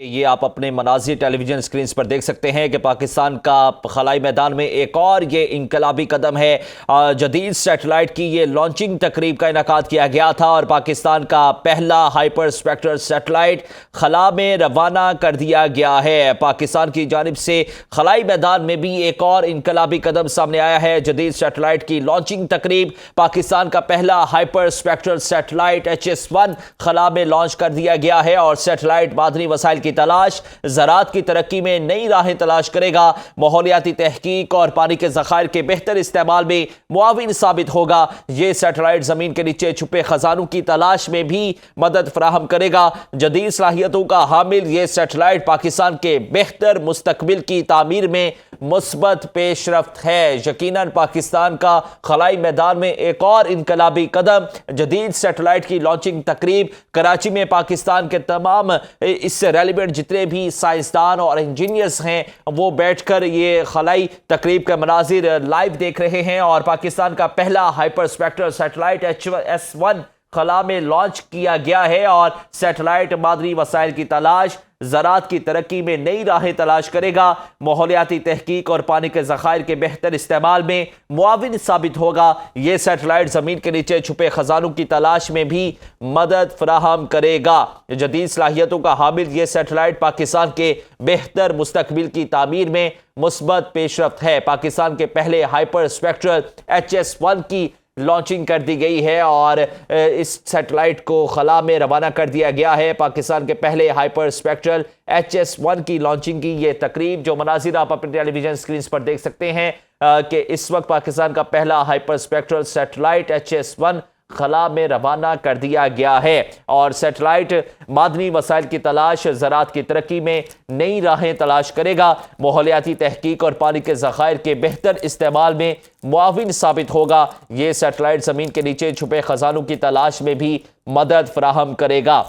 یہ آپ اپنے مناظر ٹیلی ویژن سکرینز پر دیکھ سکتے ہیں کہ پاکستان کا خلائی میدان میں ایک اور یہ انقلابی قدم ہے۔ جدید سیٹلائٹ کی یہ لانچنگ تقریب کا انعقاد کیا گیا تھا اور پاکستان کا پہلا ہائپر اسپیکٹرل سیٹلائٹ خلا میں روانہ کر دیا گیا ہے۔ پاکستان کی جانب سے خلائی میدان میں بھی ایک اور انقلابی قدم سامنے آیا ہے۔ جدید سیٹلائٹ کی لانچنگ تقریب، پاکستان کا پہلا ہائپر اسپیکٹرل سیٹلائٹ HS-1 خلا میں لانچ کر دیا گیا ہے اور سیٹلائٹ معدنی وسائل کی تلاش، زراعت کی ترقی میں نئی راہیں تلاش کرے گا، ماحولیاتی تحقیق اور پانی کے ذخائر کے بہتر استعمال میں معاون ثابت ہوگا۔ یہ سیٹلائٹ زمین کے نیچے چھپے خزانوں کی تلاش میں بھی مدد فراہم کرے گا۔ جدید صلاحیتوں کا حامل یہ سیٹلائٹ پاکستان کے بہتر مستقبل کی تعمیر میں مثبت پیش رفت ہے۔ یقیناً پاکستان کا خلائی میدان میں ایک اور انقلابی قدم، جدید سیٹلائٹ کی لانچنگ تقریب کراچی میں پاکستان کے تمام اس سے ریلیونٹ جتنے بھی سائنسدان اور انجینئرز ہیں وہ بیٹھ کر یہ خلائی تقریب کے مناظر لائیو دیکھ رہے ہیں اور پاکستان کا پہلا ہائپر اسپیکٹرل سیٹلائٹ HS-1 خلا میں لانچ کیا گیا ہے اور سیٹلائٹ معدنی وسائل کی تلاش، زراعت کی ترقی میں نئی راہیں تلاش کرے گا، ماحولیاتی تحقیق اور پانی کے ذخائر کے بہتر استعمال میں معاون ثابت ہوگا۔ یہ سیٹلائٹ زمین کے نیچے چھپے خزانوں کی تلاش میں بھی مدد فراہم کرے گا۔ جدید صلاحیتوں کا حامل یہ سیٹلائٹ پاکستان کے بہتر مستقبل کی تعمیر میں مثبت پیش رفت ہے۔ پاکستان کے پہلے ہائپر اسپیکٹرل HS-1 کی لانچنگ کر دی گئی ہے اور اس سیٹلائٹ کو خلا میں روانہ کر دیا گیا ہے۔ پاکستان کے پہلے ہائپر اسپیکٹرل HS-1 کی لانچنگ کی یہ تقریب، جو مناظر آپ اپنے ٹیلی ویژن سکرینز پر دیکھ سکتے ہیں کہ اس وقت پاکستان کا پہلا ہائپر اسپیکٹرل سیٹلائٹ HS-1 خلا میں روانہ کر دیا گیا ہے اور سیٹلائٹ معدنی وسائل کی تلاش، زراعت کی ترقی میں نئی راہیں تلاش کرے گا، ماحولیاتی تحقیق اور پانی کے ذخائر کے بہتر استعمال میں معاون ثابت ہوگا۔ یہ سیٹلائٹ زمین کے نیچے چھپے خزانوں کی تلاش میں بھی مدد فراہم کرے گا۔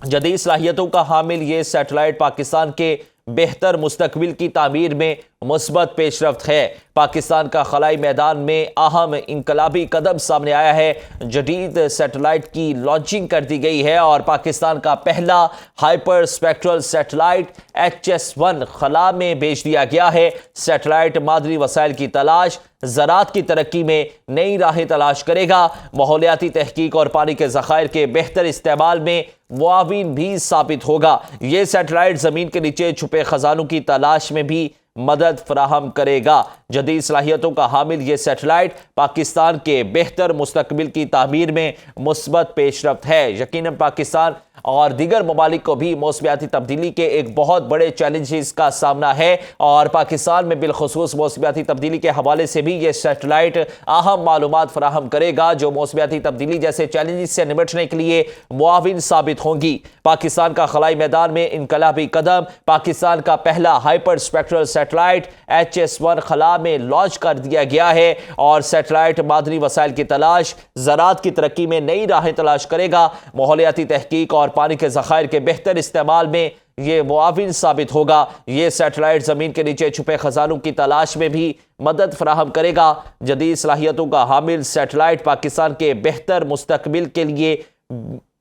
جدید صلاحیتوں کا حامل یہ سیٹلائٹ پاکستان کے بہتر مستقبل کی تعمیر میں مثبت پیش رفت ہے۔ پاکستان کا خلائی میدان میں اہم انقلابی قدم سامنے آیا ہے۔ جدید سیٹلائٹ کی لانچنگ کر دی گئی ہے اور پاکستان کا پہلا ہائپر اسپیکٹرل سیٹلائٹ HS-1 خلا میں بھیج دیا گیا ہے۔ سیٹلائٹ معدنی وسائل کی تلاش، زراعت کی ترقی میں نئی راہیں تلاش کرے گا، ماحولیاتی تحقیق اور پانی کے ذخائر کے بہتر استعمال میں معاون بھی ثابت ہوگا۔ یہ سیٹلائٹ زمین کے نیچے چھپے خزانوں کی تلاش میں بھی مدد فراہم کرے گا۔ جدید صلاحیتوں کا حامل یہ سیٹلائٹ پاکستان کے بہتر مستقبل کی تعمیر میں مثبت پیش رفت ہے۔ یقیناً پاکستان اور دیگر ممالک کو بھی موسمیاتی تبدیلی کے ایک بہت بڑے چیلنجز کا سامنا ہے اور پاکستان میں بالخصوص موسمیاتی تبدیلی کے حوالے سے بھی یہ سیٹلائٹ اہم معلومات فراہم کرے گا جو موسمیاتی تبدیلی جیسے چیلنجز سے نمٹنے کے لیے معاون ثابت ہوں گی۔ پاکستان کا خلائی میدان میں انقلابی قدم، پاکستان کا پہلا ہائپر اسپیکٹرل سیٹلائٹ HS-1 خلا میں لانچ کر دیا گیا ہے اور سیٹلائٹ معدنی وسائل کی تلاش، زراعت کی ترقی میں نئی راہیں تلاش کرے گا، ماحولیاتی تحقیق اور پانی کے ذخائر کے بہتر استعمال میں یہ معاون ثابت ہوگا۔ یہ سیٹلائٹ زمین کے نیچے چھپے خزانوں کی تلاش میں بھی مدد فراہم کرے گا۔ جدید صلاحیتوں کا حامل سیٹلائٹ پاکستان کے بہتر مستقبل کے لیے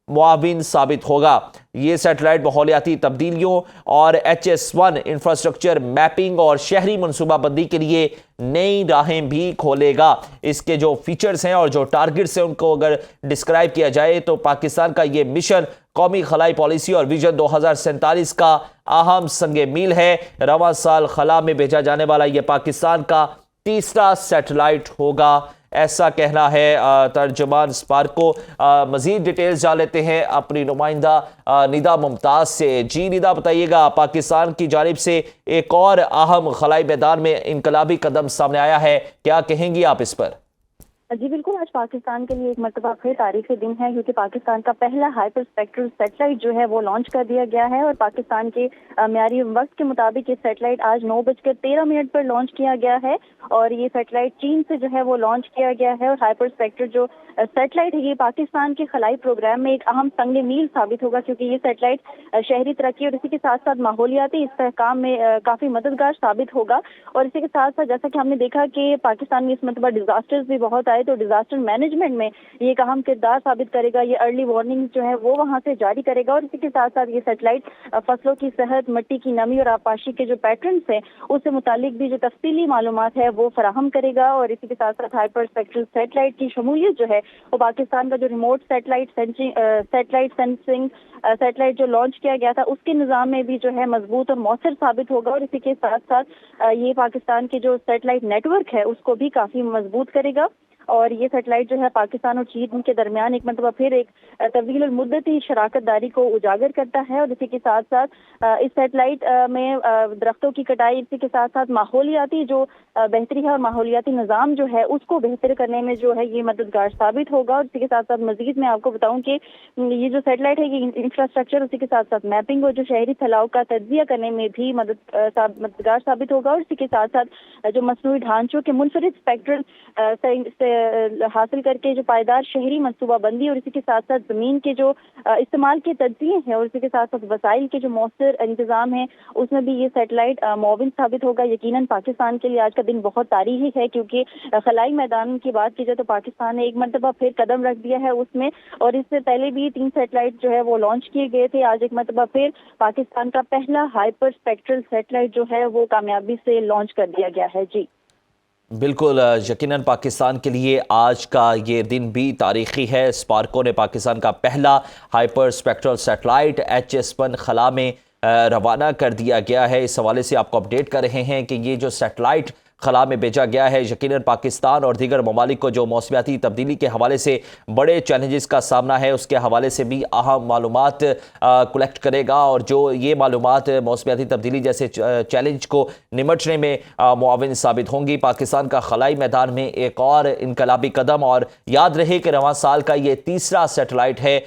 معاون ثابت ہوگا۔ یہ سیٹلائٹ ماحولیاتی تبدیلیوں اور HS-1 انفراسٹرکچر میپنگ اور شہری منصوبہ بندی کے لیے نئی راہیں بھی کھولے گا۔ اس کے جو فیچرز ہیں اور جو ٹارگٹس ہیں ان کو اگر ڈسکرائب کیا جائے تو پاکستان کا یہ مشن قومی خلائی پالیسی اور ویژن 2047 کا اہم سنگ میل ہے۔ رواں سال خلا میں بھیجا جانے والا یہ پاکستان کا تیسرا سیٹلائٹ ہوگا، ایسا کہنا ہے ترجمان اسپارکو۔ مزید ڈیٹیلز جان لیتے ہیں اپنی نمائندہ ندا ممتاز سے۔ جی ندا، بتائیے گا پاکستان کی جانب سے ایک اور اہم خلائی میدان میں انقلابی قدم سامنے آیا ہے، کیا کہیں گی آپ اس پر؟ جی بالکل، آج پاکستان کے لیے ایک مرتبہ پھر تاریخی دن ہے کیونکہ پاکستان کا پہلا ہائپر اسپیکٹرل سیٹلائٹ جو ہے وہ لانچ کر دیا گیا ہے اور پاکستان کے معیاری وقت کے مطابق یہ سیٹلائٹ آج 9:13 پر لانچ کیا گیا ہے اور یہ سیٹلائٹ چین سے جو ہے وہ لانچ کیا گیا ہے اور ہائپر اسپیکٹر جو سیٹلائٹ ہے یہ پاکستان کے خلائی پروگرام میں ایک اہم سنگ میل ثابت ہوگا کیونکہ یہ سیٹلائٹ شہری ترقی اور اسی کے ساتھ ساتھ ماحولیاتی استحکام میں کافی مددگار ثابت ہوگا اور اسی کے ساتھ ساتھ جیسا کہ ہم نے دیکھا کہ پاکستان میں اس مرتبہ ڈیزاسٹرز بھی بہت جائے تو ڈیزاسٹر مینجمنٹ میں یہ ایک اہم کردار ثابت کرے گا. یہ ارلی وارننگ جو ہے وہ وہاں سے جاری کرے گا, اور اسی کے ساتھ ساتھ یہ سیٹلائٹ فصلوں کی صحت, مٹی کی نمی اور آبپاشی کے جو پیٹرنس ہیں اس سے متعلق بھی جو تفصیلی معلومات ہے وہ فراہم کرے گا. اور اسی کے ساتھ ساتھ ہائپر اسپیکٹرل سیٹلائٹ کی شمولیت جو ہے وہ پاکستان کا جو ریموٹ سیٹلائٹ سینسنگ سیٹلائٹ جو لانچ کیا گیا تھا اس کے نظام میں بھی جو ہے مضبوط اور مؤثر ثابت ہوگا. اور اسی کے ساتھ ساتھ یہ پاکستان کے جو سیٹلائٹ نیٹ ورک ہے اس کو بھی کافی مضبوط کرے گا. اور یہ سیٹلائٹ جو ہے پاکستان اور چین کے درمیان ایک مرتبہ پھر ایک طویل المدتی شراکت داری کو اجاگر کرتا ہے. اور اسی کے ساتھ ساتھ اس سیٹلائٹ میں درختوں کی کٹائی, اسی کے ساتھ ساتھ ماحولیاتی جو بہتری ہے اور ماحولیاتی نظام جو ہے اس کو بہتر کرنے میں جو ہے یہ مددگار ثابت ہوگا. اور اسی کے ساتھ ساتھ مزید میں آپ کو بتاؤں کہ یہ جو سیٹلائٹ ہے یہ انفراسٹرکچر, اسی کے ساتھ ساتھ میپنگ اور جو شہری پھیلاؤ کا تجزیہ کرنے میں بھی مددگار ثابت ہوگا. اور اسی کے ساتھ ساتھ جو مصنوعی ڈھانچوں کے منفرد اسپیکٹرل حاصل کر کے جو پائیدار شہری منصوبہ بندی, اور اسی کے ساتھ ساتھ زمین کے جو استعمال کے تجزیے ہیں, اور اسی کے ساتھ ساتھ وسائل کے جو مؤثر انتظام ہے اس میں بھی یہ سیٹلائٹ معاون ثابت ہوگا. یقیناً پاکستان کے لیے آج کا دن بہت تاریخی ہے, کیونکہ خلائی میدان کی بات کی جائے تو پاکستان نے ایک مرتبہ پھر قدم رکھ دیا ہے اس میں, اور اس سے پہلے بھی 3 سیٹلائٹ جو ہے وہ لانچ کیے گئے تھے. آج ایک مرتبہ پھر پاکستان کا پہلا ہائپر اسپیکٹرل سیٹلائٹ جو ہے وہ کامیابی سے لانچ کر دیا گیا ہے. جی بالکل, یقیناً پاکستان کے لیے آج کا یہ دن بھی تاریخی ہے. اسپارکو نے پاکستان کا پہلا ہائپر اسپیکٹرل سیٹلائٹ HS-1 خلا میں روانہ کر دیا گیا ہے. اس حوالے سے آپ کو اپڈیٹ کر رہے ہیں کہ یہ جو سیٹلائٹ خلا میں بھیجا گیا ہے یقیناً پاکستان اور دیگر ممالک کو جو موسمیاتی تبدیلی کے حوالے سے بڑے چیلنجز کا سامنا ہے اس کے حوالے سے بھی اہم معلومات کلیکٹ کرے گا, اور جو یہ معلومات موسمیاتی تبدیلی جیسے چیلنج کو نمٹنے میں معاون ثابت ہوں گی. پاکستان کا خلائی میدان میں ایک اور انقلابی قدم, اور یاد رہے کہ رواں سال کا یہ تیسرا سیٹلائٹ ہے